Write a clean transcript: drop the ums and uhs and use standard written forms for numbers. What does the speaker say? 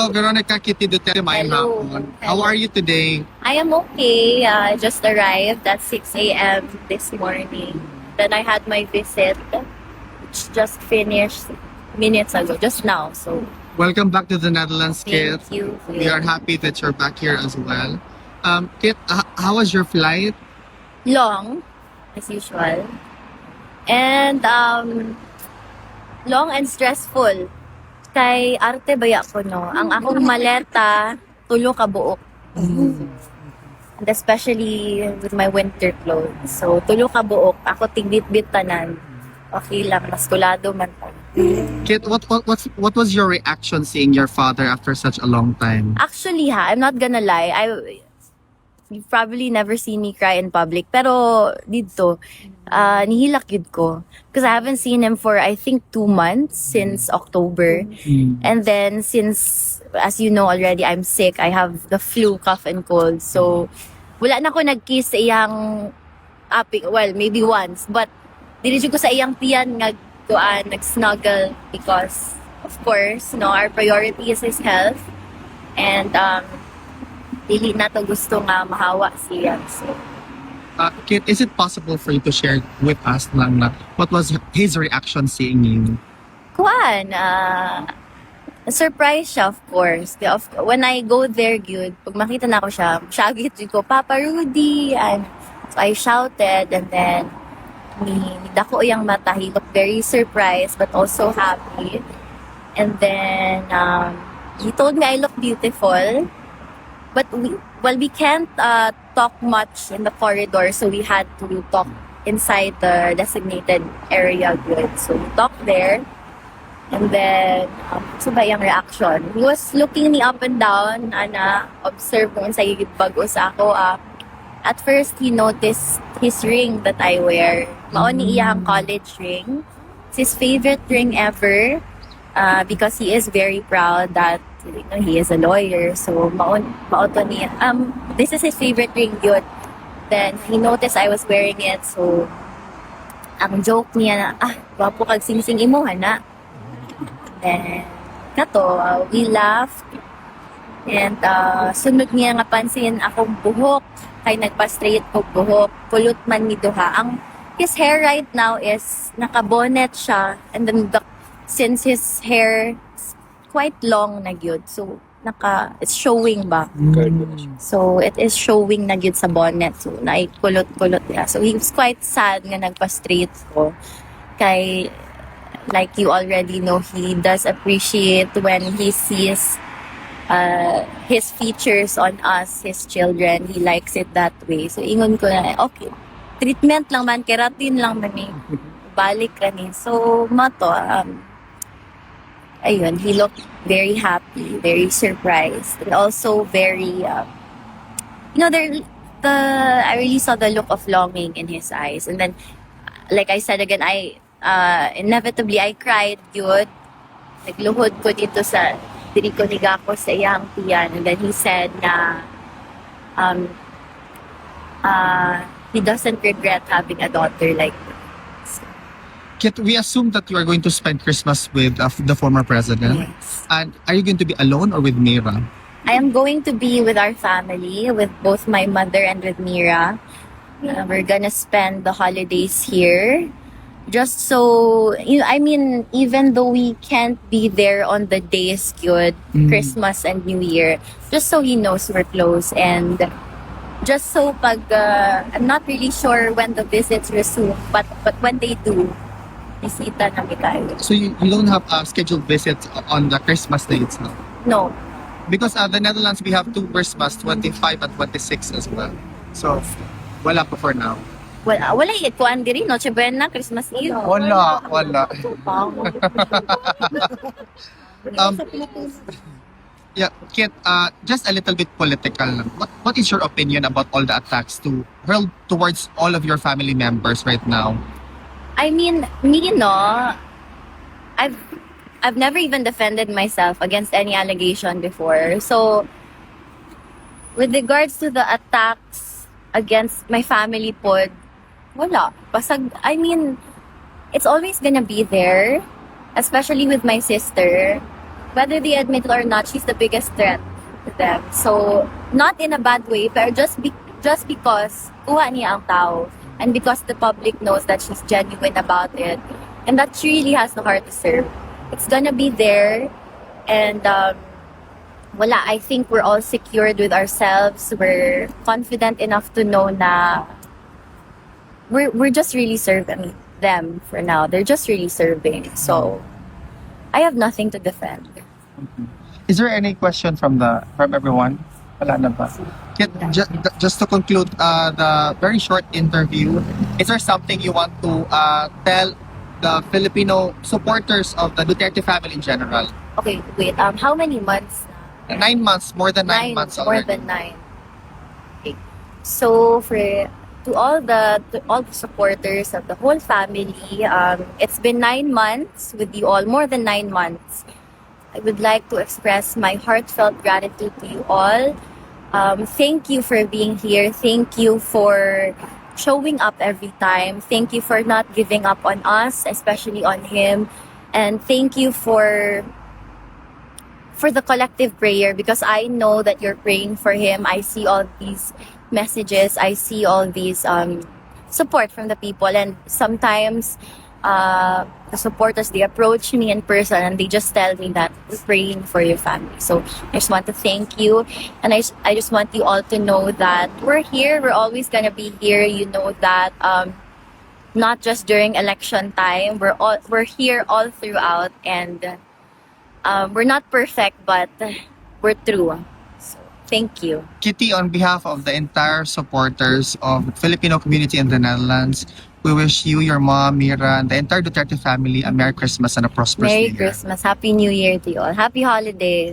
Hello, Veronica Kitty Duterte. Hello. How are you today? I am okay. I just arrived at 6 a.m. this morning. Then I had my visit, which just finished minutes ago, just now. So Welcome back to the Netherlands, Kit. thank you. We are happy that you're back here as well. Kit, how was your flight? Long, as usual. And long and stressful. Kay arte baya ko no. Ang akong maleta, tulo ka buok. And especially with my winter clothes. So, tulo ka buok. Ako tigbit-bit tanan. Okay lang, maskulado man ta. Kit, what was your reaction seeing your father after such a long time? Actually I'm not gonna lie. You've probably never seen me cry in public. Pero dito, nihilak yun ko. Because I haven't seen him for, I think, 2 months since October. And then, since, as you know already, I'm sick. I have the flu, cough, and cold. So, wala na ko nag-kiss sa iyang, well, maybe once. But, diretso ko sa iyang tiyan, nag-snuggle. Because, of course, our priority is his health. And, dili na to gusto nga mahawa siya. So, Kit, is it possible for you to share with us lang na what was his reaction seeing you? kuan, surprise siya, of course. When I go there, good, pag makita na ako siya, shagit ko, Papa Rudy! And so I shouted, and then, nidako yung mata. He looked very surprised, but also happy. And then, he told me I look beautiful. But we can't talk much in the corridor, so we had to talk inside the designated area. Good. So we talked there, and then so ba yung reaction? He was looking me up and down, observe kung sa bago sa ako. At first, he noticed his ring that I wear. Mao ni iyang college ring. It's his favorite ring ever, because he is very proud that he is a lawyer. So, maoto niya. This is his favorite ring, yun. Then, he noticed I was wearing it. So, ang joke niya na, wapo kag sing-sing imo, na. Then, we laughed. And, sunod niya nga pansin akong buhok. Kay nagpa-straight ko buhok. Pulot man ni Duha. His hair right now is naka-bonnet siya. And then, since his hair quite long na gyud, so it's showing ba. So it is showing na gyud sa bonnet, so kulot-kulot niya. So he was quite sad nga nagpa-straight ko. Kay, like you already know, he does appreciate when he sees his features on us, his children. He likes it that way. So ingon ko na, okay, treatment lang man, keratin lang man eh. Balik ka ni. So mato, ayun, he looked very happy, very surprised, and also very, I really saw the look of longing in his eyes. And then, like I said again, inevitably, I cried, yun. Nagluhod ko dito diri ko niga ko sa iyang tiyan. And then he said na, he doesn't regret having a daughter like me. Kit, we assume that you are going to spend Christmas with the former president. Yes. And are you going to be alone or with Mira? I am going to be with our family, with both my mother and with Mira. We're gonna spend the holidays here. Just so, even though we can't be there on the days good, Christmas and New Year, just so he knows we're close. And just so I'm not really sure when the visits resume, but when they do, bisita namin tayo. So you don't have scheduled visits on the Christmas day itself? No. Because the Netherlands, we have 2 Christmas, 25 and 26 as well. So, wala pa for now. Wala kuan diri Noche Buena, Christmas Eve. Wala. Yeah, Kit, just a little bit political lang. What is your opinion about all the attacks hurled towards all of your family members right now? I mean, I've never even defended myself against any allegation before. So, with regards to the attacks against my family pod, wala. It's always gonna be there, especially with my sister. whether they admit it or not, she's the biggest threat to them. So, not in a bad way, pero just because kuha niya ang tao, and because the public knows that she's genuine about it, and that she really has the heart to serve. It's gonna be there, and wala, I think we're all secured with ourselves. We're confident enough to know na we're just really serving them for now. They're just really serving. So, I have nothing to defend. Is there any question from everyone? Wala na ba? Just to conclude the very short interview, is there something you want to tell the Filipino supporters of the Duterte family in general? Okay, wait. How many months? 9 months, more than 9 months more already. than 9. Okay. So to all the supporters of the whole family, it's been 9 months with you all, more than 9 months. I would like to express my heartfelt gratitude to you all. Thank you for being here. Thank you for showing up every time. Thank you for not giving up on us, especially on him. And thank you for the collective prayer, because I know that you're praying for him. I see all these messages. I see all these support from the people. And sometimes the supporters, they approach me in person and they just tell me that we're praying for your family. So I just want to thank you. And I just want you all to know that we're here. We're always going to be here. You know that not just during election time. We're here all throughout. And we're not perfect, but we're true. So thank you. Kitty, on behalf of the entire supporters of the Filipino community in the Netherlands, we wish you, your mom, Mira, and the entire Duterte family a Merry Christmas and a prosperous Merry New Year. Christmas. Happy New Year to you all. Happy holidays.